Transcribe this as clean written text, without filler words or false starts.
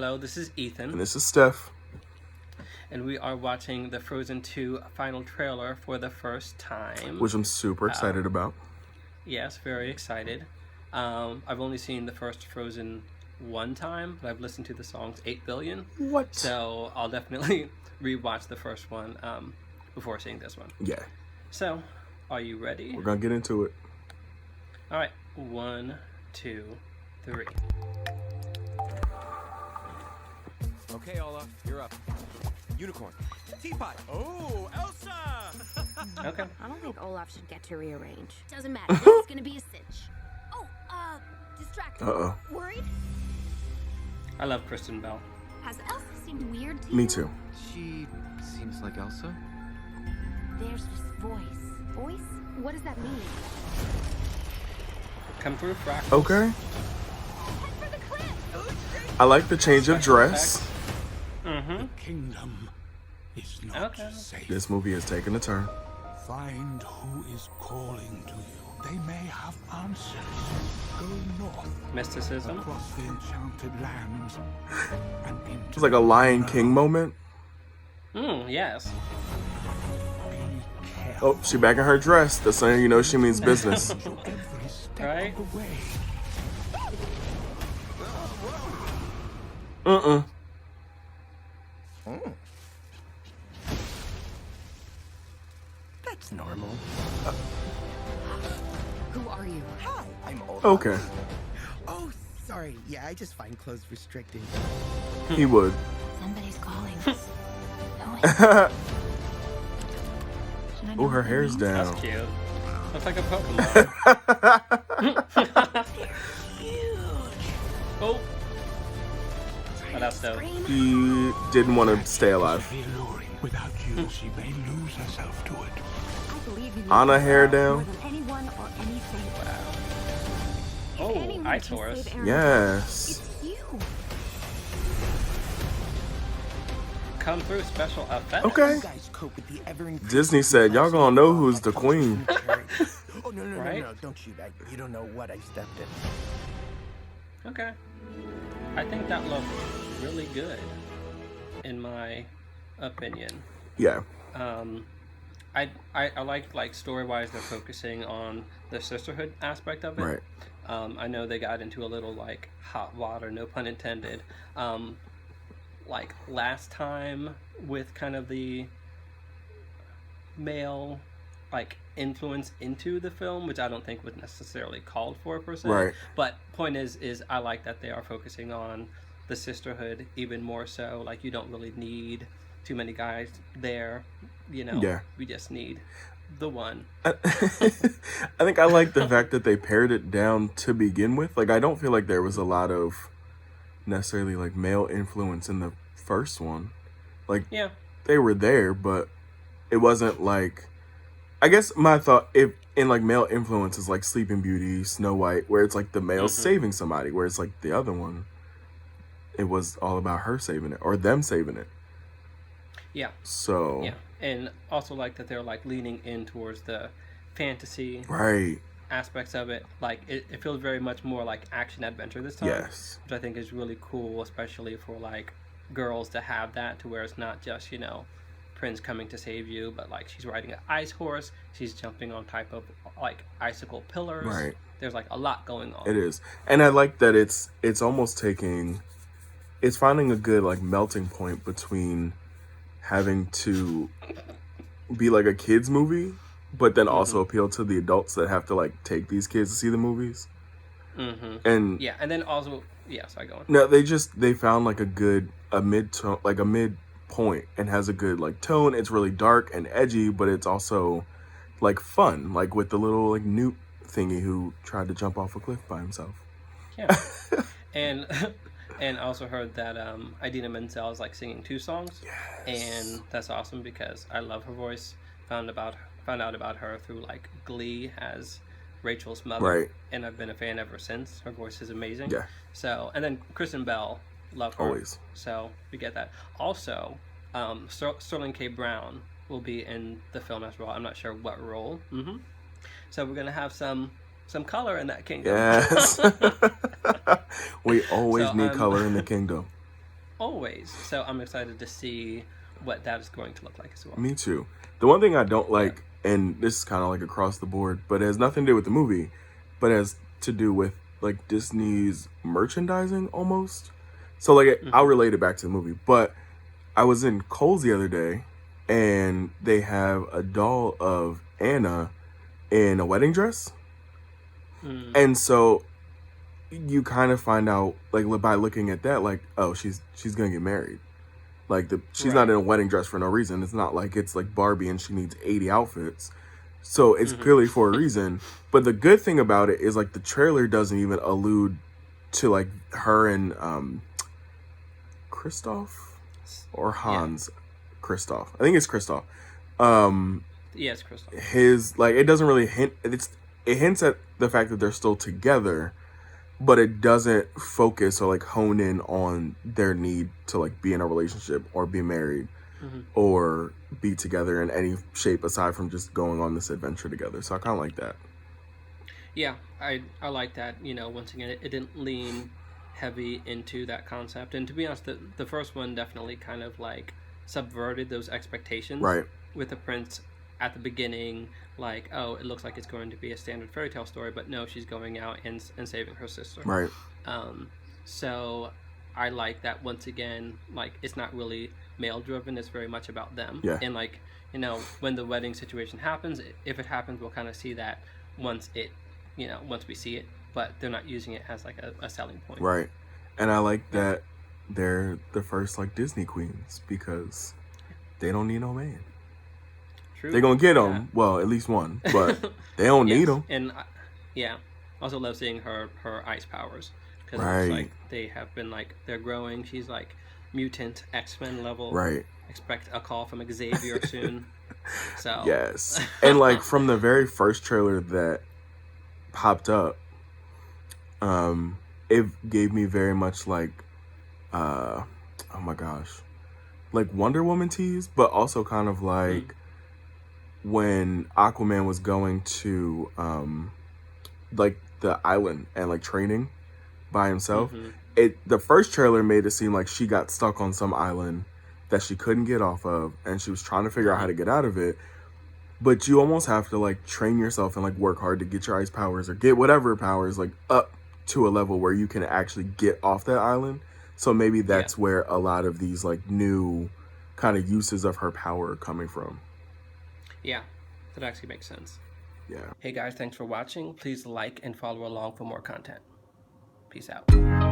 Hello, this is Ethan. And this is Steph. And we are watching the Frozen 2 final trailer for the first time. Which I'm super excited about. Yes, very excited. I've only seen the first Frozen one time, but I've listened to the songs 8 billion. What? So I'll definitely rewatch the first one before seeing this one. Yeah. So, are you ready? We're going to get into it. All right. 1, 2, 3. Okay, Olaf, you're up. Unicorn. Teapot. Oh, Elsa! Okay. I don't think Olaf should get to rearrange. Doesn't matter. This is gonna be a cinch. Oh, distracted. Uh-oh. Worried? I love Kristen Bell. Has Elsa seemed weird to you? Me too. She seems like Elsa. There's this voice. Voice? What does that mean? Come through, Frack. Okay. Head for the cliff! I like the change of dress. Mm-hmm. Kingdom is not Okay. safe. This movie has taken a turn. Find who is calling to you. They may have answers. Go north Mysticism. across the enchanted lands and into It's like a Lion King moment. Yes. Be careful. Oh, she back in her dress. That's how you know she means business. Every step Right? of the way. That's normal. Who are you? Hi, I'm Olaf. Okay. Oh, sorry. Yeah, I just find clothes restricting. He would. Somebody's calling us. No, Oh, her hair's down. That's cute. Looks like a Pokemon. Oh. Oh, that's dope. He didn't want to stay alive. Be alluring. Without you, she may lose herself to it. I believe you. Anna hair down. More than anyone or anything. If Oh, anyone Ice can Horse. save Aaron, Yes. It's you. Come through special effects. Okay. You guys cope with the ever-increasing Disney said, y'all gonna know who's the queen. Oh, no, Right? Don't shoot. You don't know what I stepped in. Okay. I think that looked really good, in my opinion. Yeah. I like story-wise they're focusing on the sisterhood aspect of it. Right. I know they got into a little like hot water, no pun intended. Like last time with kind of the male like influence into the film, which I don't think was necessarily called for per se. Right. But point is I like that they are focusing on the sisterhood even more so. Like you don't really need too many guys there, you know. Yeah. We just need the one. I think I like the fact that they pared it down to begin with. Like, I don't feel like there was a lot of necessarily like male influence in the first one. Like, Yeah. they were there, but it wasn't like, I guess my thought, if in like male influence is like Sleeping Beauty, Snow White, where it's like the male saving somebody, where it's like the other one, it was all about her saving it or them saving it. Yeah. So Yeah. And also like that they're like leaning in towards the fantasy right. aspects of it. Like it feels very much more like action adventure this time. Yes. Which I think is really cool, especially for like girls to have that, to where it's not just, you know, Prince coming to save you, but like she's riding an ice horse, she's jumping on type of like icicle pillars. Right. There's like a lot going on. It is. And I like that it's almost it's finding a good like melting point between having to be like a kids movie, but then also appeal to the adults that have to like take these kids to see the movies. And Yeah, and then also sorry, go on. no, they found like a mid point and has a good like tone. It's really dark and edgy, but it's also like fun, like with the little like Newt thingy who tried to jump off a cliff by himself. Yeah. and I also heard that Idina Menzel is like singing 2 songs. Yes. And that's awesome because I love her voice. Found out about her through like Glee as Rachel's mother. Right. And I've been a fan ever since. Her voice is amazing. Yeah. So, and then Kristen Bell, love her. Always. So we get that. Also, Sterling K. Brown will be in the film as well. I'm not sure what role. So we're gonna have some color in that kingdom. Yes. We always So, need color in the kingdom. always. So I'm excited to see what that is going to look like as well. Me too. The one thing I don't like, and this is kind of like across the board, but it has nothing to do with the movie, but it has to do with like Disney's merchandising almost. So like I'll relate it back to the movie, but I was in Kohl's the other day and they have a doll of Anna in a wedding dress. And so you kind of find out like by looking at that, like, oh, she's gonna get married. Like she's not in a wedding dress for no reason. It's not like it's like Barbie and she needs 80 outfits. So it's clearly for a reason. But the good thing about it is like the trailer doesn't even allude to like her and Kristoff or Hans. Kristoff. I think it's Kristoff. Yes, Crystal. His like it doesn't really hint. It hints at the fact that they're still together, but it doesn't focus or like hone in on their need to like be in a relationship or be married or be together in any shape aside from just going on this adventure together. So I kind of like that. Yeah, I like that. You know, once again, it didn't lean heavy into that concept. And to be honest, the first one definitely kind of like subverted those expectations. Right. With the prince at the beginning, like, oh, it looks like it's going to be a standard fairy tale story, but no, she's going out and saving her sister. Right. So I like that once again, like, it's not really male driven, it's very much about them. Yeah. And like, you know, when the wedding situation happens, if it happens, we'll kind of see that once we see it, but they're not using it as like a selling point. Right. And I like that they're the first like Disney queens because they don't need no man. True. They're gonna get them, well, at least one, but they don't need them. And I also love seeing her ice powers because Right. it's like they have been like they're growing. She's like mutant X-Men level. Right. Expect a call from Xavier soon. So Yes. And like from the very first trailer that popped up, it gave me very much like oh my gosh, like Wonder Woman tease, but also kind of like when Aquaman was going to like the island and like training by himself. The first trailer made it seem like she got stuck on some island that she couldn't get off of and she was trying to figure out how to get out of it. But you almost have to like train yourself and like work hard to get your ice powers or get whatever powers like up to a level where you can actually get off that island. So maybe that's where a lot of these like new kind of uses of her power are coming from. yeah, that actually makes sense. Yeah. Hey guys, thanks for watching. Please like and follow along for more content. Peace out.